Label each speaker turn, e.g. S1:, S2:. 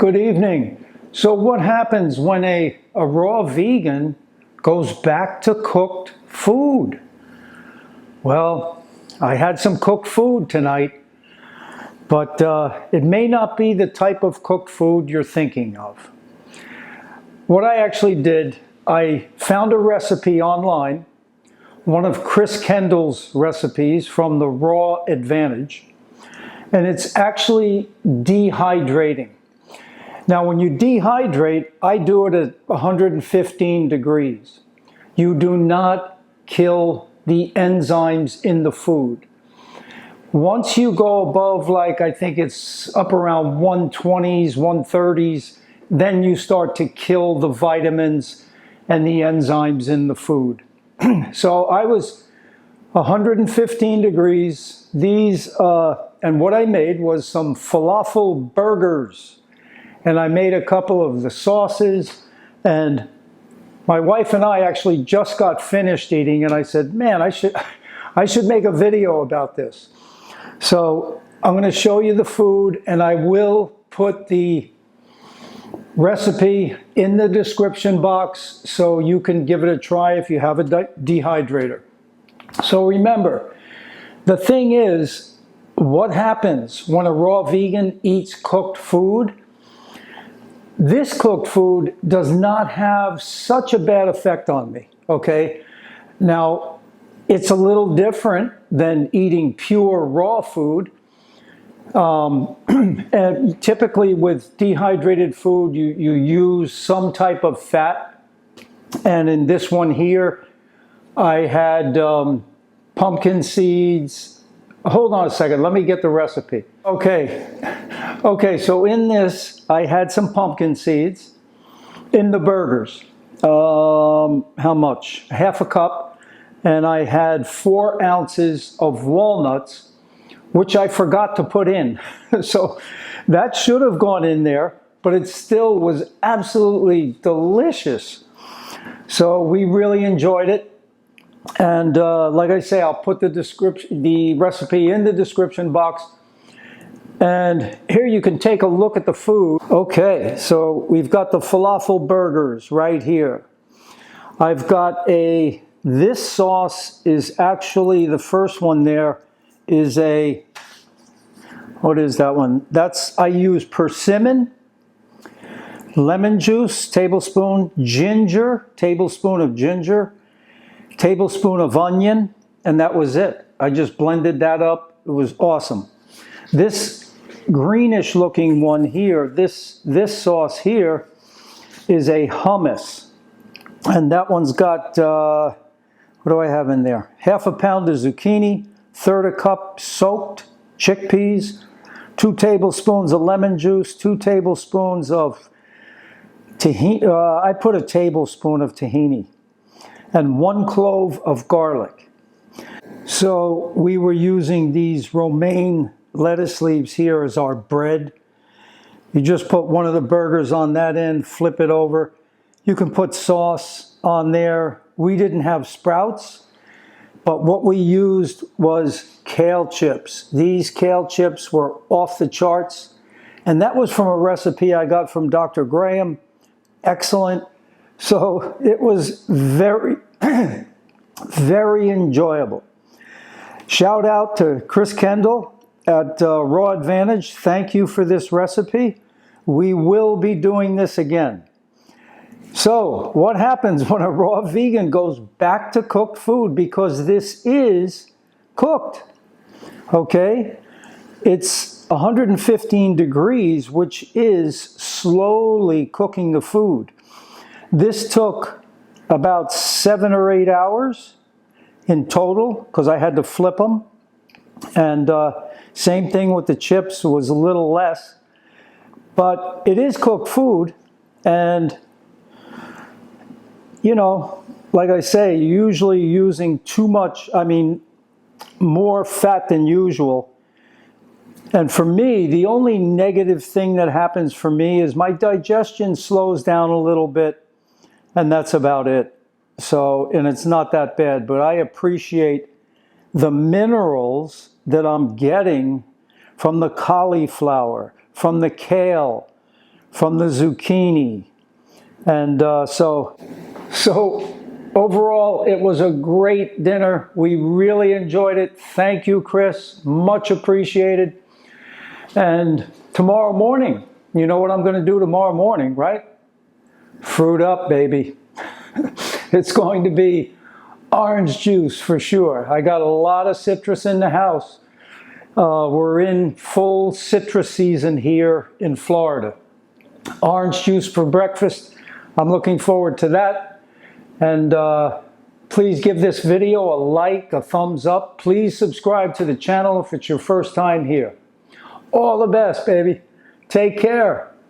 S1: Good evening. So what happens when a raw vegan goes back to cooked food? Well, I had some cooked food tonight, but it may not be the type of cooked food you're thinking of. What I actually did, I found a recipe online, one of Chris Kendall's recipes from the Raw Advantage, and it's actually dehydrating. Now, when you dehydrate, I do it at 115 degrees. You do not kill the enzymes in the food. Once you go above, like I think it's up around 120s, 130s, then you start to kill the vitamins and the enzymes in the food. So I was 115 degrees. And what I made was some falafel burgers. And I made a couple of the sauces, and my wife and I actually just got finished eating, and I said, man, I should make a video about this. So I'm going to show you the food, and I will put the recipe in the description box so you can give it a try if you have a dehydrator. So remember, the thing is, what happens when a raw vegan eats cooked food? This cooked food does not have such a bad effect on me, okay? Now, it's a little different than eating pure raw food. And typically with dehydrated food, you use some type of fat. And in this one here, I had pumpkin seeds. Hold on a second, let me get the recipe. Okay, so in this, I had some pumpkin seeds in the burgers. How much? Half a cup. And I had 4 ounces of walnuts, which I forgot to put in. So that should have gone in there, but it still was absolutely delicious. So we really enjoyed it. And like I say, I'll put the recipe in the description box. And here you can take a look at the food. Okay, so we've got the falafel burgers right here. I've got this sauce is actually, the first one there is what is that one? I use persimmon, lemon juice, tablespoon, ginger, tablespoon of ginger, tablespoon of onion, and that was it. I just blended that up. It was awesome. This greenish looking one here, this sauce here is a hummus. And that one's got, what do I have in there? Half a pound of zucchini, third a cup soaked chickpeas, 2 tablespoons of lemon juice, 2 tablespoons of tahini. I put a tablespoon of tahini, and 1 clove of garlic. So we were using these romaine lettuce leaves here as our bread. You just put one of the burgers on that end, flip it over. You can put sauce on there. We didn't have sprouts, but what we used was kale chips. These kale chips were off the charts, and that was from a recipe I got from Dr. Graham. Excellent. So it was very, very enjoyable. Shout out to Chris Kendall at Raw Advantage. Thank you for this recipe. We will be doing this again. So what happens when a raw vegan goes back to cooked food? Because this is cooked, okay? It's 115 degrees, which is slowly cooking the food. This took about 7 or 8 hours in total, because I had to flip them. And same thing with the chips, was a little less. But it is cooked food, and you know, like I say, usually using too much, more fat than usual. And for me, the only negative thing that happens for me is my digestion slows down a little bit, and that's about it. So, and it's not that bad, but I appreciate the minerals that I'm getting from the cauliflower, from the kale, from the zucchini. And so overall, it was a great dinner. We really enjoyed it. Thank you, Chris. Much appreciated. And tomorrow morning, you know what I'm going to do tomorrow morning, right? Fruit up, baby. It's going to be orange juice for sure. I got a lot of citrus in the house. We're in full citrus season here in Florida. Orange juice for breakfast. I'm looking forward to that. And please give this video a like, a thumbs up. Please subscribe to the channel if it's your first time here. All the best, baby. Take care.